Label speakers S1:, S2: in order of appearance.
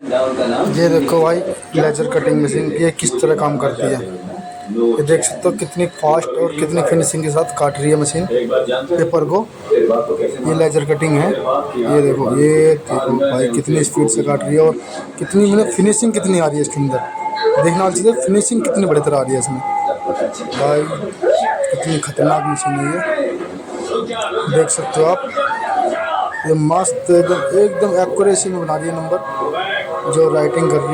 S1: ये देखो भाई, लेजर कटिंग मशीन ये किस तरह काम करती है। ये देख सकते हो कितनी फास्ट और कितनी फिनिशिंग के साथ काट रही है मशीन पेपर को। ये लेजर कटिंग है। ये देखो भाई कितनी स्पीड से काट रही है और कितनी मतलब फिनिशिंग कितनी आ रही है इसके अंदर। देखना चाहिए फिनिशिंग कितनी बड़ी तरह आ रही है इसमें भाई। कितनी खतरनाक मशीन है ये, देख सकते हो आप। ये मस्त एकदम एकदम एक्यूरेसी में बना रही है नंबर जो राइटिंग कर रही है।